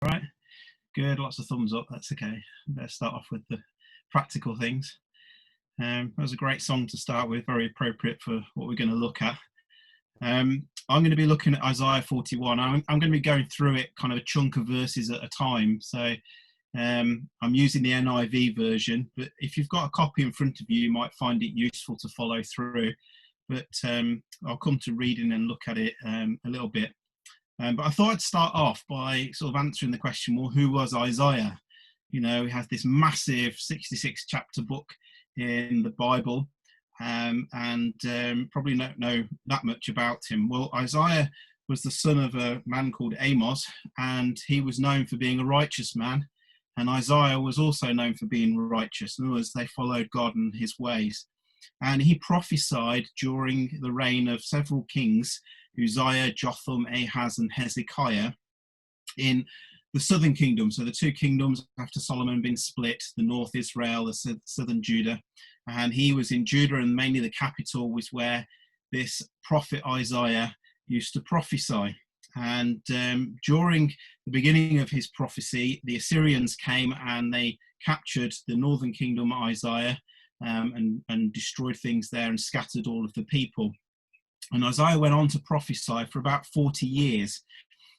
right? Good, lots of thumbs up. That's okay. Better start off with the practical things. That was a great song to start with, very appropriate for what we're going to look at. I'm going to be looking at Isaiah 41. I'm going to be going through it kind of a chunk of verses at a time. So I'm using the NIV version, but if you've got a copy in front of you, you might find it useful to follow through. But I'll come to reading and look at it a little bit. But I thought I'd start off by sort of answering the question, well, who was Isaiah? You know, he has this massive 66 chapter book in the Bible, and probably don't know that much about him. Well, Isaiah was the son of a man called Amos, and he was known for being a righteous man. And Isaiah was also known for being righteous. In other words, they followed God and his ways. And he prophesied during the reign of several kings, Uzziah, Jotham, Ahaz, and Hezekiah, in the southern kingdom. So the two kingdoms after Solomon had been split, the north Israel, the southern Judah. And he was in Judah, and mainly the capital was where this prophet Isaiah used to prophesy. And during the beginning of his prophecy, the Assyrians came and they captured the northern kingdom, Isaiah, and destroyed things there and scattered all of the people. And Isaiah went on to prophesy for about 40 years.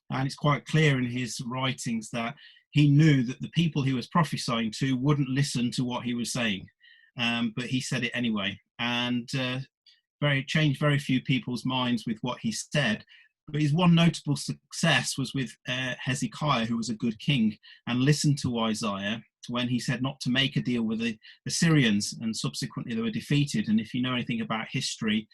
And it's quite clear in his writings that he knew that the people he was prophesying to wouldn't listen to what he was saying. But he said it anyway. And changed very few people's minds with what he said. But his one notable success was with Hezekiah, who was a good king, and listened to Isaiah when he said not to make a deal with the Assyrians, and subsequently they were defeated. And if you know anything about history,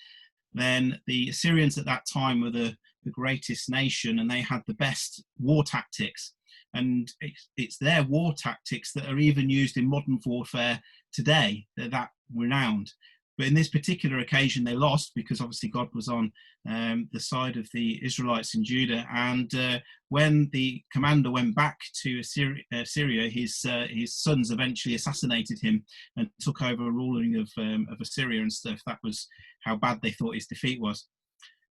then the Assyrians at that time were the greatest nation, and they had the best war tactics. And it's their war tactics that are even used in modern warfare today. They're that renowned. But in this particular occasion, they lost because obviously God was on the side of the Israelites in Judah. And when the commander went back to Syria, his sons eventually assassinated him and took over ruling of Assyria and stuff. That was how bad they thought his defeat was.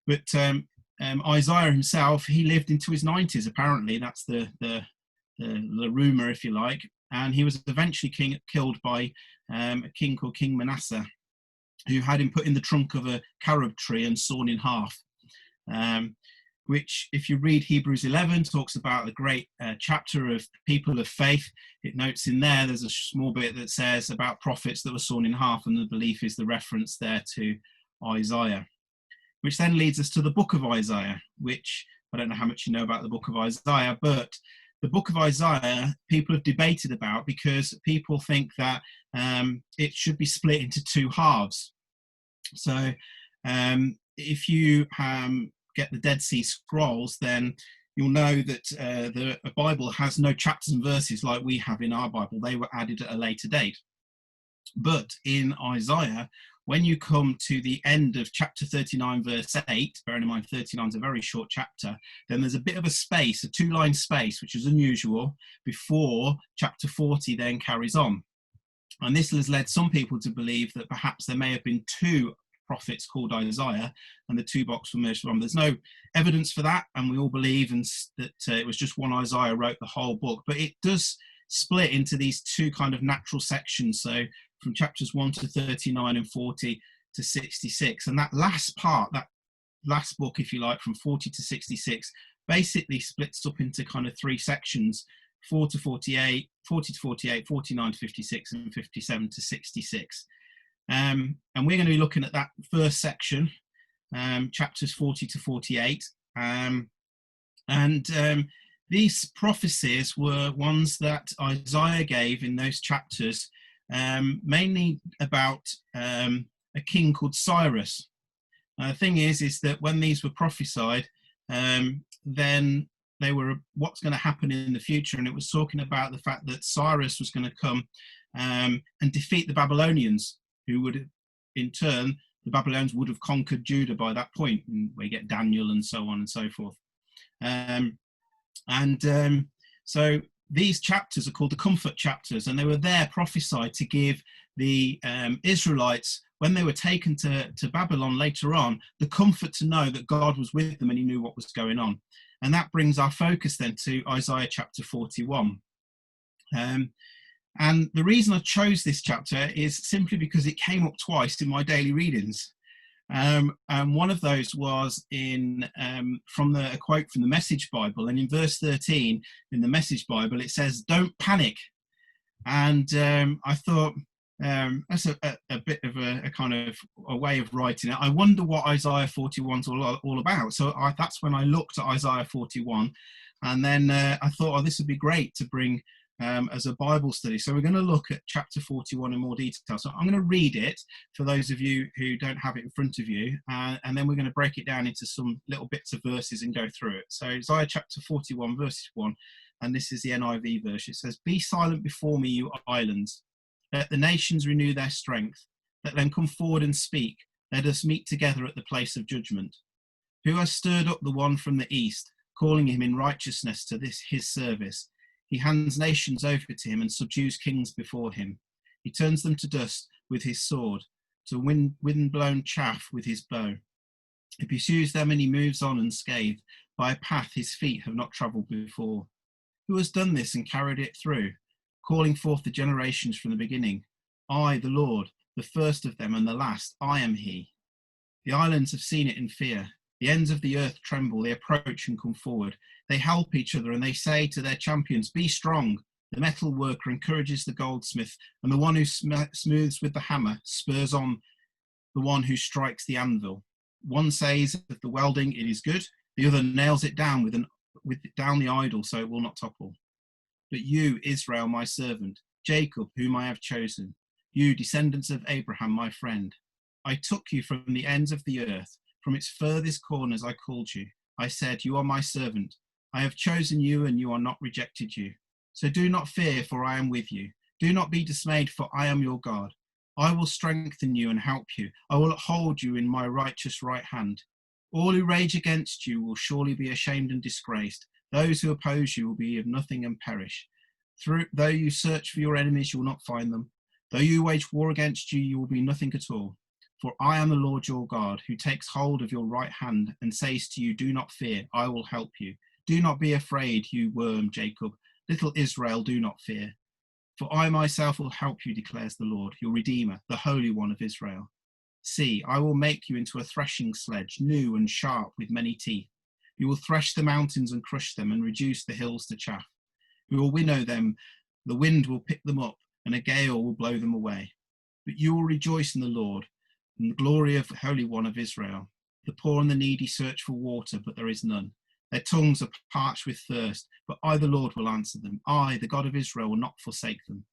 But Isaiah himself, he lived into his 90s, apparently. That's the rumor, if you like. And he was eventually killed by a king called King Manasseh, who had him put in the trunk of a carob tree and sawn in half, which, if you read Hebrews 11, talks about a great chapter of people of faith. It notes in there's a small bit that says about prophets that were sawn in half, and the belief is the reference there to Isaiah, which then leads us to the book of Isaiah, which I don't know how much you know about the book of Isaiah, but the book of Isaiah people have debated about because people think that it should be split into two halves. So if you get the Dead Sea Scrolls, then you'll know that the Bible has no chapters and verses like we have in our Bible. They were added at a later date. But in Isaiah, when you come to the end of chapter 39, verse 8, bearing in mind 39 is a very short chapter, then there's a bit of a space, a two-line space, which is unusual, before chapter 40 then carries on. And this has led some people to believe that perhaps there may have been two prophets called Isaiah, and the two books were merged from. There's no evidence for that, and we all believe that it was just one Isaiah wrote the whole book. But it does split into these two kind of natural sections. So from chapters 1 to 39 and 40 to 66. And that last part, that last book, if you like, from 40 to 66, basically splits up into kind of three sections: 4 to 48, 40 to 48, 49 to 56, and 57 to 66. And we're going to be looking at that first section, chapters 40 to 48. These prophecies were ones that Isaiah gave in those chapters, mainly about a king called Cyrus. The thing is that when these were prophesied, then they were what's going to happen in the future, and it was talking about the fact that Cyrus was going to come and defeat the Babylonians, who would, in turn, the Babylonians would have conquered Judah by that point, and we get Daniel and so on and so forth. So these chapters are called the comfort chapters, and they were there prophesied to give the Israelites, when they were taken to Babylon later on, the comfort to know that God was with them and he knew what was going on. And that brings our focus then to Isaiah chapter 41. And the reason I chose this chapter is simply because it came up twice in my daily readings. And one of those was from a quote from the Message Bible. And in verse 13 in the Message Bible, it says, "Don't panic." And I thought, that's a bit of a kind of a way of writing it. I wonder what Isaiah 41 is all about. So that's when I looked at Isaiah 41. And then I thought, this would be great to bring as a Bible study. So we're going to look at chapter 41 in more detail. So I'm going to read it for those of you who don't have it in front of you. And then we're going to break it down into some little bits of verses and go through it. So Isaiah chapter 41, verse 1. And this is the NIV version. It says, "Be silent before me, you islands. Let the nations renew their strength. Let them come forward and speak. Let us meet together at the place of judgment. Who has stirred up the one from the east, calling him in righteousness to his service? He hands nations over to him and subdues kings before him. He turns them to dust with his sword, to wind-blown chaff with his bow. He pursues them and he moves on unscathed, by a path his feet have not travelled before. Who has done this and carried it through, calling forth the generations from the beginning? I, the Lord, the first of them and the last, I am he. The islands have seen it in fear. The ends of the earth tremble, they approach and come forward. They help each other and they say to their champions, be strong. The metal worker encourages the goldsmith, and the one who smooths with the hammer spurs on the one who strikes the anvil. One says of the welding, it is good. The other nails it down down the idol so it will not topple. But you, Israel, my servant, Jacob, whom I have chosen, you, descendants of Abraham, my friend, I took you from the ends of the earth. From its furthest corners I called you. I said, you are my servant. I have chosen you, and you are not rejected you. So do not fear, for I am with you. Do not be dismayed, for I am your God. I will strengthen you and help you. I will uphold you in my righteous right hand. All who rage against you will surely be ashamed and disgraced. Those who oppose you will be of nothing and perish. Though you search for your enemies, you will not find them. Though you wage war against you, you will be nothing at all. For I am the Lord your God, who takes hold of your right hand and says to you, do not fear, I will help you. Do not be afraid, you worm, Jacob. Little Israel, do not fear. For I myself will help you, declares the Lord, your Redeemer, the Holy One of Israel. See, I will make you into a threshing sledge, new and sharp with many teeth. You will thresh the mountains and crush them and reduce the hills to chaff. You will winnow them, the wind will pick them up, and a gale will blow them away. But you will rejoice in the Lord, and the glory of the Holy One of Israel. The poor and the needy search for water, but there is none. Their tongues are parched with thirst, but I, the Lord, will answer them. I, the God of Israel, will not forsake them.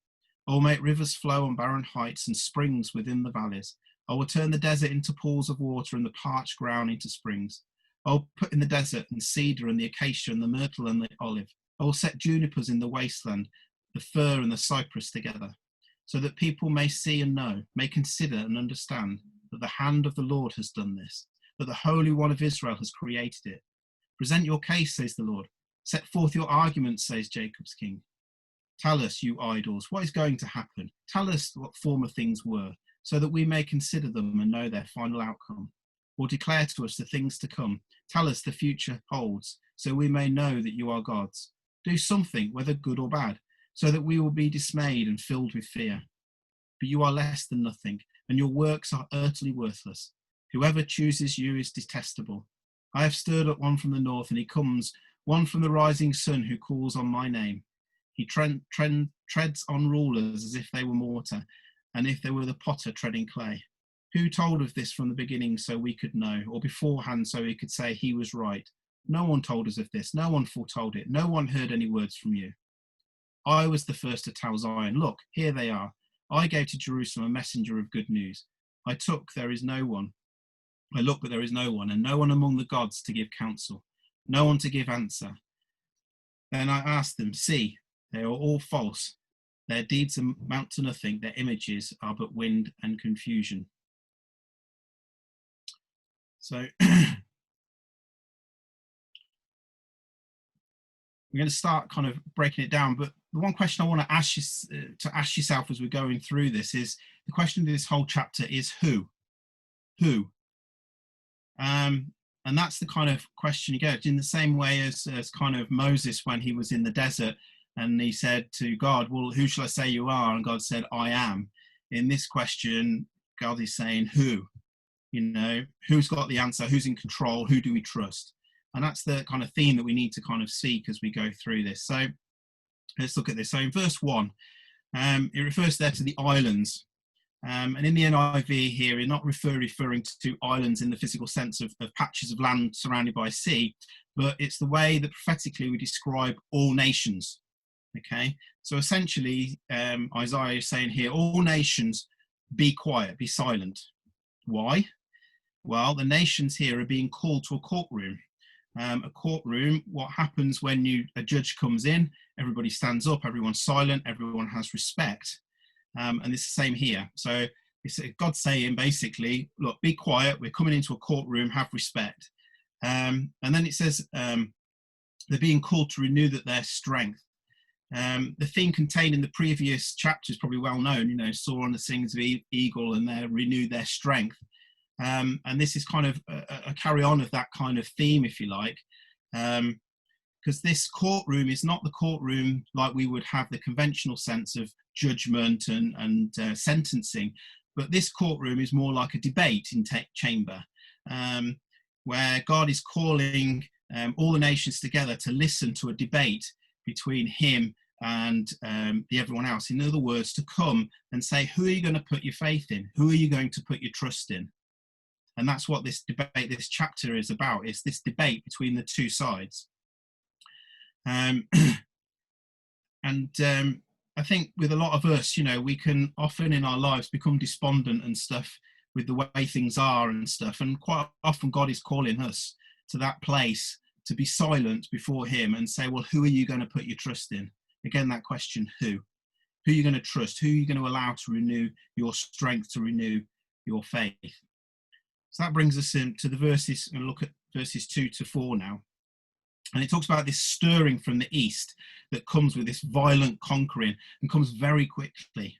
I will make rivers flow on barren heights and springs within the valleys. I will turn the desert into pools of water and the parched ground into springs. I will put in the desert and cedar and the acacia and the myrtle and the olive. I will set junipers in the wasteland, the fir and the cypress together, so that people may see and know, may consider and understand that the hand of the Lord has done this, that the Holy One of Israel has created it. Present your case, says the Lord. Set forth your arguments, says Jacob's King. Tell us, you idols, what is going to happen. Tell us what former things were, so that we may consider them and know their final outcome. Or declare to us the things to come. Tell us the future holds, so we may know that you are gods. Do something, whether good or bad, so that we will be dismayed and filled with fear. But you are less than nothing, and your works are utterly worthless. Whoever chooses you is detestable. I have stirred up one from the north, and he comes, one from the rising sun who calls on my name. He treads on rulers as if they were mortar, and if they were the potter treading clay. Who told of this from the beginning so we could know, or beforehand so we could say he was right? No one told us of this, no one foretold it, no one heard any words from you. I was the first to tell Zion, look, here they are. I gave to Jerusalem a messenger of good news. I look, but there is no one, and no one among the gods to give counsel, no one to give answer. Then I asked them, see, they are all false. Their deeds amount to nothing, their images are but wind and confusion. So we're going to start kind of breaking it down, but the one question I want to ask yourself as we're going through this is, the question of this whole chapter is who? Who? And that's the kind of question you get in the same way as kind of Moses when he was in the desert and he said to God, well, who shall I say you are? And God said, I am. In this question, God is saying, who? You know, who's got the answer? Who's in control? Who do we trust? And that's the kind of theme that we need to kind of seek as we go through this. So let's look at this. So in verse 1, it refers there to the islands. And in the NIV here, you're not referring to islands in the physical sense of patches of land surrounded by sea, but it's the way that prophetically we describe all nations. Okay, so essentially, Isaiah is saying here, all nations, be quiet, be silent. Why? Well, the nations here are being called to a courtroom. A courtroom, what happens when a judge comes in, everybody stands up, everyone's silent, everyone has respect. And it's the same here. So it's God saying basically, look, be quiet, we're coming into a courtroom, have respect. And then it says they're being called to renew their strength. The theme contained in the previous chapter is probably well known, you know, soar on the wings of eagle and they renew their strength. And this is kind of a carry on of that kind of theme, if you like, because this courtroom is not the courtroom like we would have the conventional sense of judgment and sentencing, but this courtroom is more like a debate chamber, where God is calling all the nations together to listen to a debate between him and everyone else. In other words, to come and say, who are you going to put your faith in? Who are you going to put your trust in? And that's what this debate, this chapter is about. It's this debate between the two sides. I think with a lot of us, you know, we can often in our lives become despondent and stuff with the way things are and stuff. And quite often God is calling us to that place to be silent before him and say, well, who are you going to put your trust in? Again, that question, who? Who are you going to trust? Who are you going to allow to renew your strength, to renew your faith? So that brings us into the verses, and look at verses 2 to 4 now. And it talks about this stirring from the east that comes with this violent conquering and comes very quickly.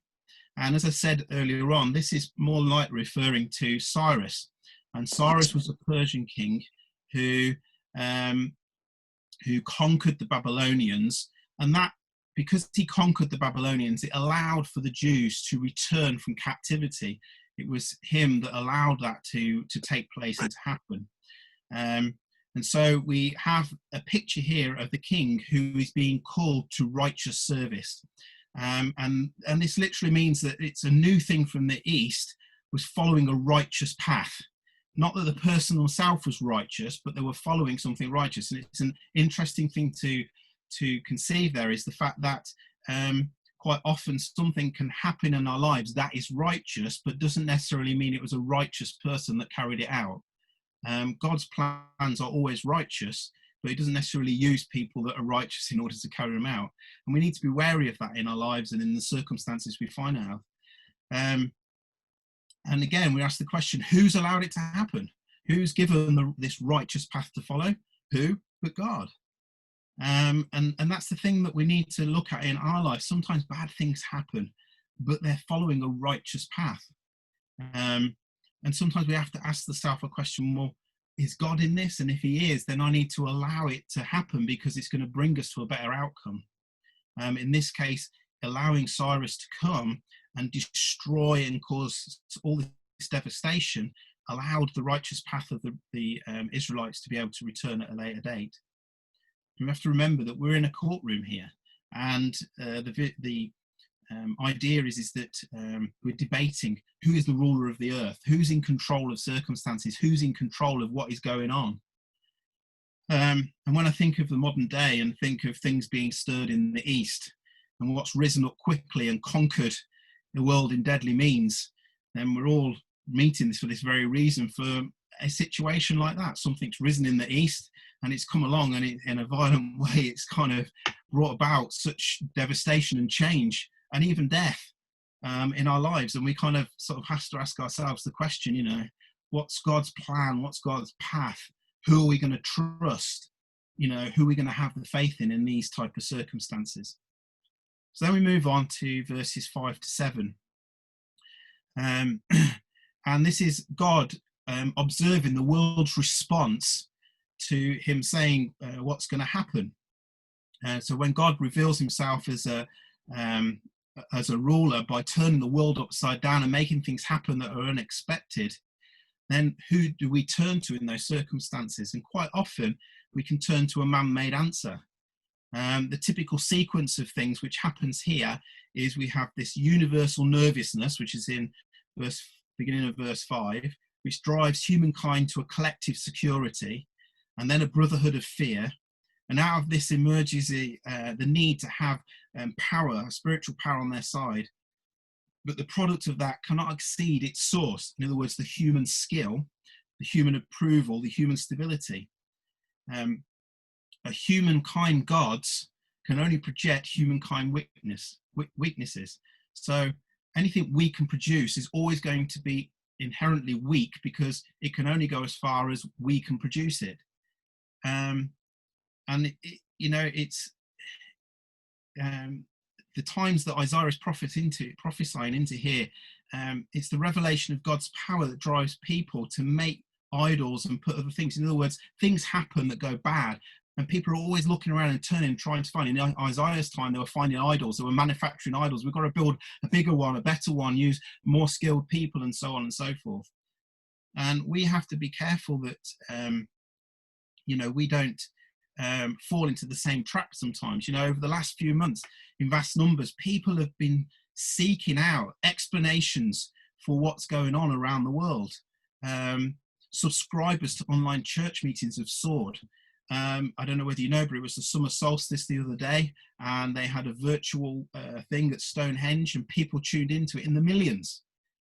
And as I said earlier on, this is more like referring to Cyrus. And Cyrus was a Persian king who conquered the Babylonians. And that, because he conquered the Babylonians, it allowed for the Jews to return from captivity. It was him that allowed that to take place and to happen. And so we have a picture here of the king who is being called to righteous service. And this literally means that it's a new thing from the east was following a righteous path. Not that the person himself was righteous, but they were following something righteous. And it's an interesting thing to conceive there is the fact that quite often something can happen in our lives that is righteous, but doesn't necessarily mean it was a righteous person that carried it out. God's plans are always righteous, but he doesn't necessarily use people that are righteous in order to carry them out. And we need to be wary of that in our lives and in the circumstances we find out. And again, we ask the question, who's allowed it to happen? Who's given this righteous path to follow? Who? But God. And that's the thing that we need to look at in our life. Sometimes bad things happen, but they're following a righteous path. And sometimes we have to ask ourselves a question, well, is God in this? And if he is, then I need to allow it to happen because it's going to bring us to a better outcome. In this case, allowing Cyrus to come and destroy and cause all this devastation allowed the righteous path of the Israelites to be able to return at a later date. We have to remember that we're in a courtroom here, and the idea is that we're debating who is the ruler of the earth, who's in control of circumstances, who's in control of what is going on. And when I think of the modern day and think of things being stirred in the east and what's risen up quickly and conquered the world in deadly means, then we're all meeting this for this very reason, for a situation like that. Something's risen in the east and it's come along, and in a violent way it's kind of brought about such devastation and change and even death in our lives. And we kind of sort of have to ask ourselves the question, you know, what's God's plan? What's God's path? Who are we going to trust? You know, who are we going to have the faith in these type of circumstances? So then we move on to verses 5 to 7. And this is God observing the world's response to him saying what's going to happen. So when God reveals himself as a ruler by turning the world upside down and making things happen that are unexpected, then who do we turn to in those circumstances? And quite often we can turn to a man-made answer. The typical sequence of things which happens here is we have this universal nervousness, which is in beginning of verse 5, which drives humankind to a collective security, and then a brotherhood of fear. And out of this emerges the need to have power, spiritual power on their side. But the product of that cannot exceed its source. In other words, the human skill, the human approval, the human stability. A humankind gods can only project humankind weaknesses. So anything we can produce is always going to be inherently weak because it can only go as far as we can produce it. And it's the times that Isaiah is prophesying into here. It's the revelation of God's power that drives people to make idols and put other things. In other words, things happen that go bad, and people are always looking around and turning, trying to find. In Isaiah's time, they were finding idols. They were manufacturing idols. We've got to build a bigger one, a better one, use more skilled people, and so on and so forth. And we have to be careful that we don't fall into the same trap sometimes. Over the last few months, in vast numbers, people have been seeking out explanations for what's going on around the world. Subscribers to online church meetings have soared. I don't know whether you know, but it was the summer solstice the other day, and they had a virtual thing at Stonehenge, and people tuned into it in the millions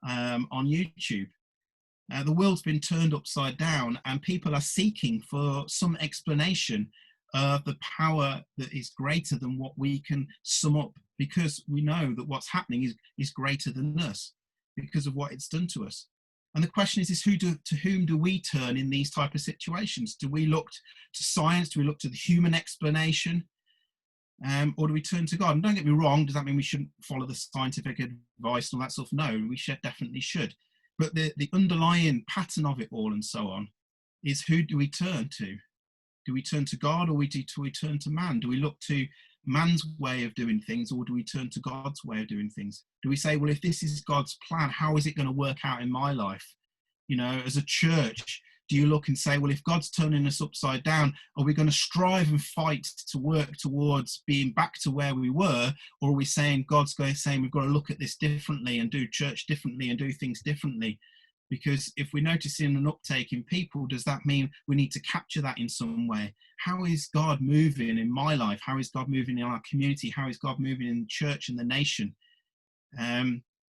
on YouTube. The world's been turned upside down, and people are seeking for some explanation of the power that is greater than what we can sum up, because we know that what's happening is greater than us because of what it's done to us. And the question is to whom do we turn in these type of situations? Do we look to science? Do we look to the human explanation? Or do we turn to God? And don't get me wrong, does that mean we shouldn't follow the scientific advice and all that stuff? No, we definitely should. But the underlying pattern of it all and so on is, who do we turn to? Do we turn to God, or do we turn to man? Do we look to man's way of doing things, or do we turn to God's way of doing things? Do we say, well, if this is God's plan, how is it going to work out in my life? As a church, do you look and say, well, if God's turning us upside down, are we going to strive and fight to work towards being back to where we were? Or are we saying God's saying we've got to look at this differently and do church differently and do things differently? Because if we're noticing an uptake in people, does that mean we need to capture that in some way? How is God moving in my life? How is God moving in our community? How is God moving in the church and the nation?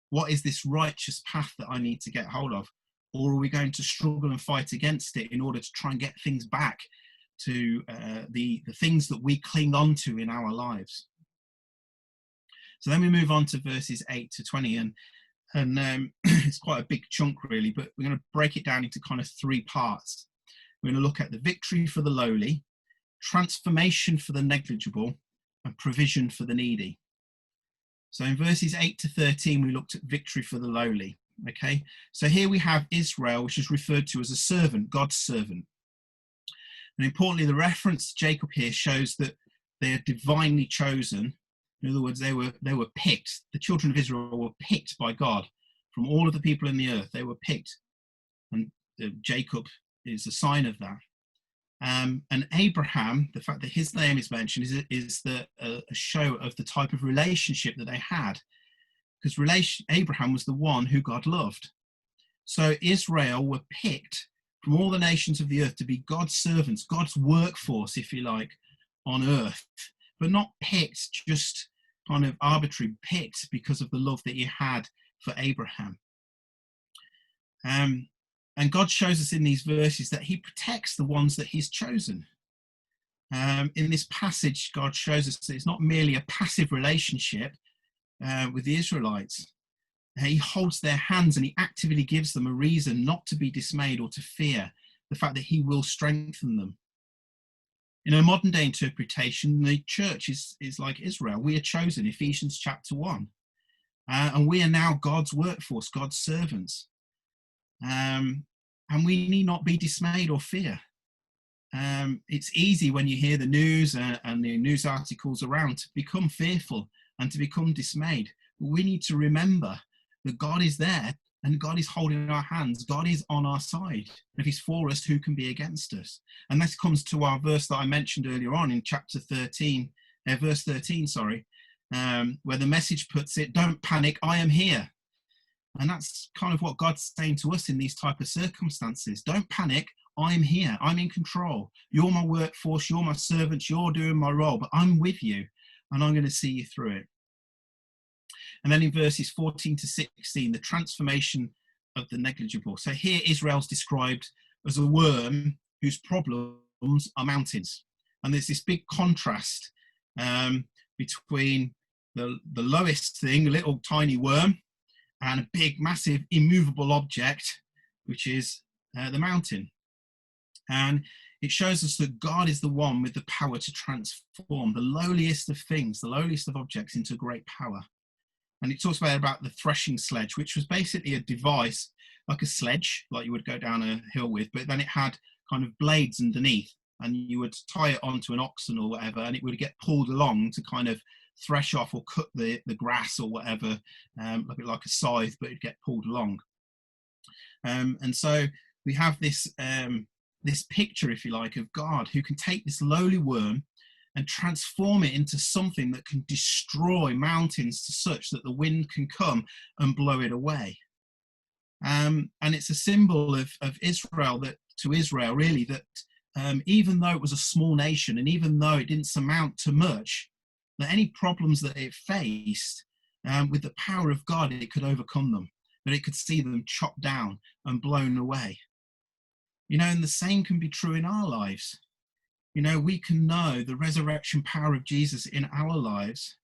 What is this righteous path that I need to get hold of? Or are we going to struggle and fight against it in order to try and get things back to the things that we cling on to in our lives? So then we move on to verses 8 to 20, and it's quite a big chunk really, but we're going to break it down into kind of three parts. We're going to look at the victory for the lowly, transformation for the negligible, and provision for the needy. So in verses 8 to 13, we looked at victory for the lowly. Okay, so here we have Israel, which is referred to as a servant, God's servant. And importantly, the reference to Jacob here shows that they are divinely chosen. In other words, they were picked. The children of Israel were picked by God from all of the people in the earth. They were picked, and Jacob is a sign of that. And Abraham, the fact that his name is mentioned is a show of the type of relationship that they had. Because Abraham was the one who God loved. So Israel were picked from all the nations of the earth to be God's servants, God's workforce, if you like, on earth, but not picked just kind of arbitrary, picked because of the love that he had for Abraham. And God shows us in these verses that he protects the ones that he's chosen. In this passage, God shows us that it's not merely a passive relationship with the Israelites. He holds their hands and he actively gives them a reason not to be dismayed or to fear the fact that he will strengthen them. In a modern day interpretation, the church is like Israel. We are chosen, Ephesians chapter 1. And we are now God's workforce, God's servants. And we need not be dismayed or fear. It's easy when you hear the news and the news articles around to become fearful and to become dismayed. But we need to remember that God is there and God is holding our hands. God is on our side. If he's for us, who can be against us? And this comes to our verse that I mentioned earlier on in chapter 13, verse 13, sorry, where the Message puts it, don't panic, I am here. And that's kind of what God's saying to us in these type of circumstances. Don't panic, I'm here, I'm in control. You're my workforce, you're my servants, you're doing my role, but I'm with you and I'm going to see you through it. And then in verses 14 to 16, the transformation of the negligible. So here Israel's described as a worm whose problems are mountains. And there's this big contrast between the lowest thing, a little tiny worm, and a big, massive, immovable object, which is the mountain. And it shows us that God is the one with the power to transform the lowliest of things, the lowliest of objects, into great power. And it talks about the threshing sledge, which was basically a device like a sledge, like you would go down a hill with, but then it had kind of blades underneath, and you would tie it onto an oxen or whatever, and it would get pulled along to kind of thresh off or cut the grass or whatever, a bit like a scythe, but it'd get pulled along. And so we have this this picture, if you like, of God who can take this lowly worm and transform it into something that can destroy mountains to such that the wind can come and blow it away. And it's a symbol of Israel, that to Israel really, that even though it was a small nation and even though it didn't amount to much, that any problems that it faced, with the power of God, it could overcome them, that it could see them chopped down and blown away. You know, and the same can be true in our lives. You know, we can know the resurrection power of Jesus in our lives.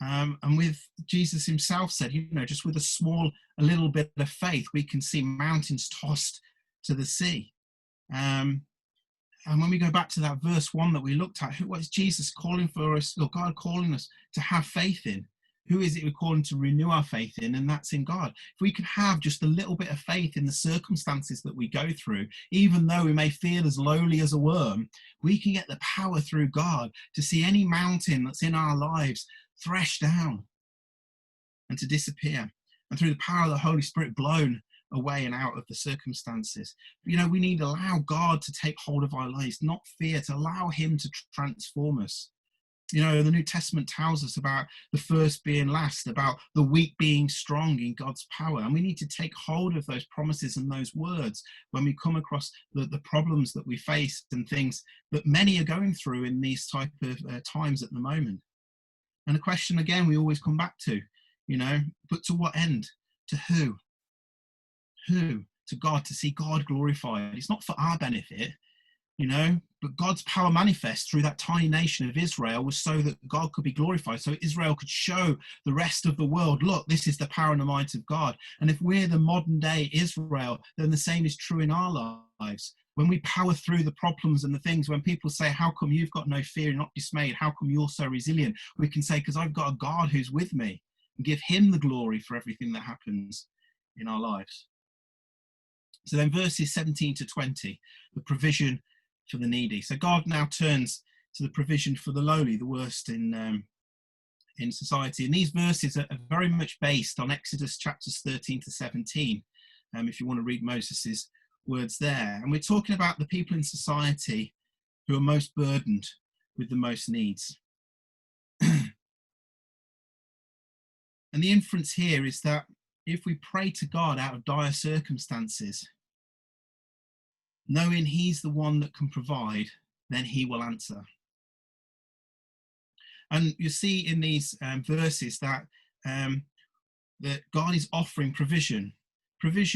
And with Jesus himself said, you know, just with a little bit of faith, we can see mountains tossed to the sea. And when we go back to that verse 1 that we looked at, what is Jesus calling for us, or God calling us to have faith in? Who is it we're calling to renew our faith in? And that's in God. If we can have just a little bit of faith in the circumstances that we go through, even though we may feel as lowly as a worm, we can get the power through God to see any mountain that's in our lives threshed down and to disappear. And through the power of the Holy Spirit, blown away and out of the circumstances. You know, we need to allow God to take hold of our lives, not fear, to allow him to transform us. You know, the New Testament tells us about the first being last, about the weak being strong in God's power. And we need to take hold of those promises and those words when we come across the problems that we face and things that many are going through in these type of times at the moment. And the question, again, we always come back to, you know, but to what end? To who? Who? To God, to see God glorified. It's not for our benefit, you know, but God's power manifest through that tiny nation of Israel was so that God could be glorified, so Israel could show the rest of the world, look, this is the power and the might of God. And if we're the modern day Israel, then the same is true in our lives. When we power through the problems and the things, when people say, how come you've got no fear and not dismayed? How come you're so resilient? We can say, because I've got a God who's with me, and give him the glory for everything that happens in our lives. So then verses 17 to 20, the provision for the needy. So God now turns to the provision for the lowly, the worst in society. And these verses are very much based on Exodus chapters 13 to 17, if you want to read Moses's words there. And we're talking about the people in society who are most burdened with the most needs. And the inference here is that if we pray to God out of dire circumstances, knowing he's the one that can provide, then he will answer. And you see in these verses that God is offering provision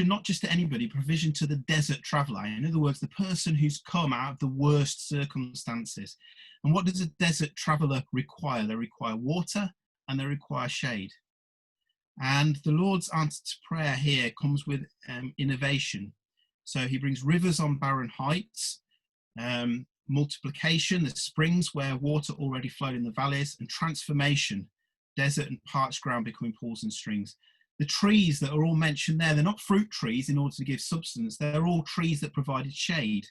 not just to anybody, provision to the desert traveller. In other words, the person who's come out of the worst circumstances. And what does a desert traveller require? They require water and they require shade. And the Lord's answer to prayer here comes with innovation. So he brings rivers on barren heights, multiplication, the springs where water already flowed in the valleys, and transformation, desert and parched ground becoming pools and streams. The trees that are all mentioned there, they're not fruit trees in order to give substance. They're all trees that provided shade.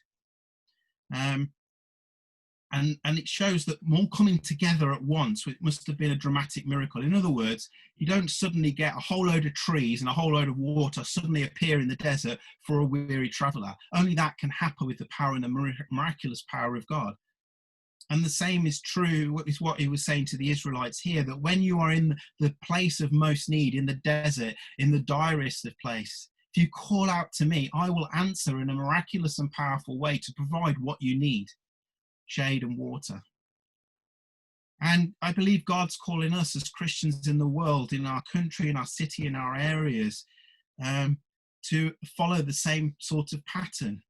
And it shows that all coming together at once, it must have been a dramatic miracle. In other words, you don't suddenly get a whole load of trees and a whole load of water suddenly appear in the desert for a weary traveller. Only that can happen with the power and the miraculous power of God. And the same is true, is what he was saying to the Israelites here, that when you are in the place of most need, in the desert, in the direst of place, if you call out to me, I will answer in a miraculous and powerful way to provide what you need, shade and water. And I believe God's calling us as Christians in the world, in our country, in our city, in our areas, to follow the same sort of pattern,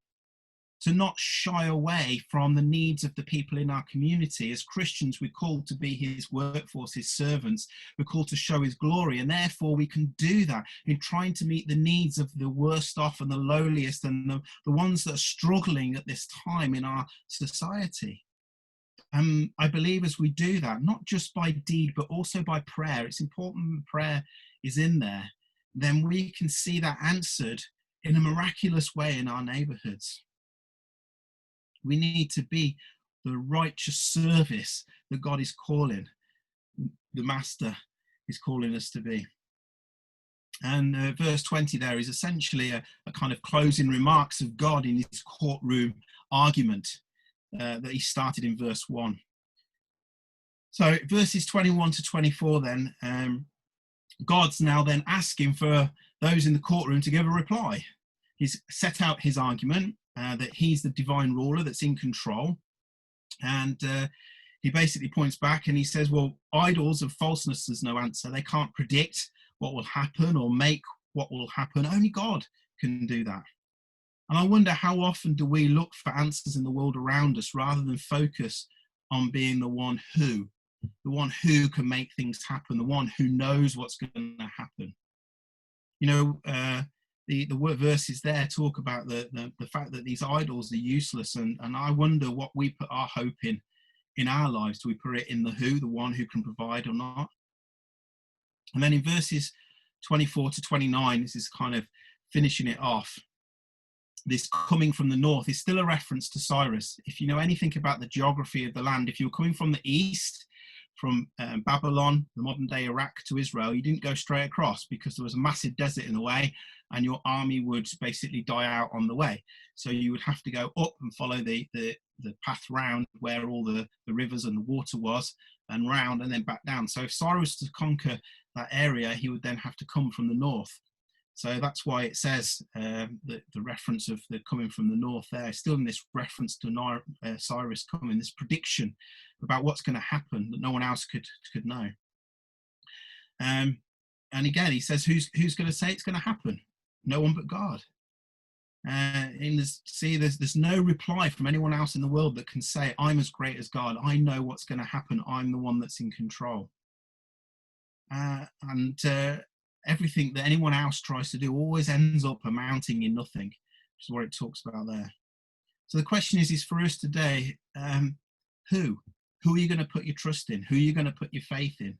to not shy away from the needs of the people in our community. As Christians, we're called to be his workforce, his servants. We're called to show his glory, and therefore we can do that in trying to meet the needs of the worst off and the lowliest and the ones that are struggling at this time in our society. I believe as we do that, not just by deed, but also by prayer, it's important prayer is in there, then we can see that answered in a miraculous way in our neighborhoods. We need to be the righteous service that God is calling, the Master is calling us to be. And verse 20 there is essentially a kind of closing remarks of God in his courtroom argument that he started in verse 1. So verses 21 to 24 then, God's now then asking for those in the courtroom to give a reply. He's set out his argument that he's the divine ruler that's in control. And he basically points back and he says, well, idols of falseness, there's no answer. They can't predict what will happen or make what will happen. Only God can do that. And I wonder, how often do we look for answers in the world around us rather than focus on being the one who can make things happen, the one who knows what's going to happen. You know, the word verses there talk about the fact that these idols are useless, and I wonder what we put our hope in our lives. Do we put it in the who, the one who can provide, or not? And then in verses 24 to 29, this is kind of finishing it off. This coming from the north is still a reference to Cyrus. If you know anything about the geography of the land, if you were coming from the east, from Babylon, the modern day Iraq, to Israel, you didn't go straight across because there was a massive desert in the way and your army would basically die out on the way. So you would have to go up and follow the path round where all the rivers and the water was, and round and then back down. So if Cyrus was to conquer that area, he would then have to come from the north. So that's why it says the reference of the coming from the north there, still in this reference to Cyrus coming, this prediction about what's going to happen that no one else could know. And again, he says, who's going to say it's going to happen? No one but God. There's no reply from anyone else in the world that can say, I'm as great as God. I know what's going to happen. I'm the one that's in control. Everything that anyone else tries to do always ends up amounting in nothing, which is what it talks about there. So the question is for us today, who are you going to put your trust in? Who are you going to put your faith in?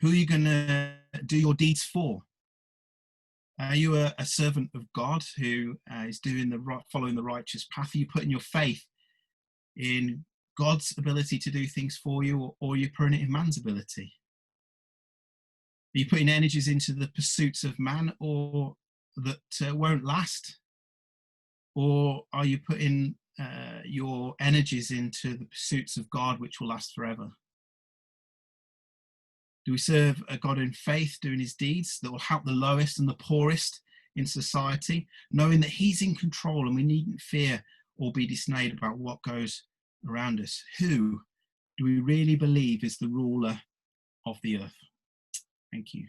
Who are you going to do your deeds for? Are you a servant of God who is following the righteous path? Are you putting your faith in God's ability to do things for you, or are you putting it in man's ability? Are you putting energies into the pursuits of man or that won't last? Or are you putting your energies into the pursuits of God, which will last forever? Do we serve a God in faith, doing his deeds that will help the lowest and the poorest in society, knowing that he's in control and we needn't fear or be dismayed about what goes around us? Who do we really believe is the ruler of the earth? Thank you.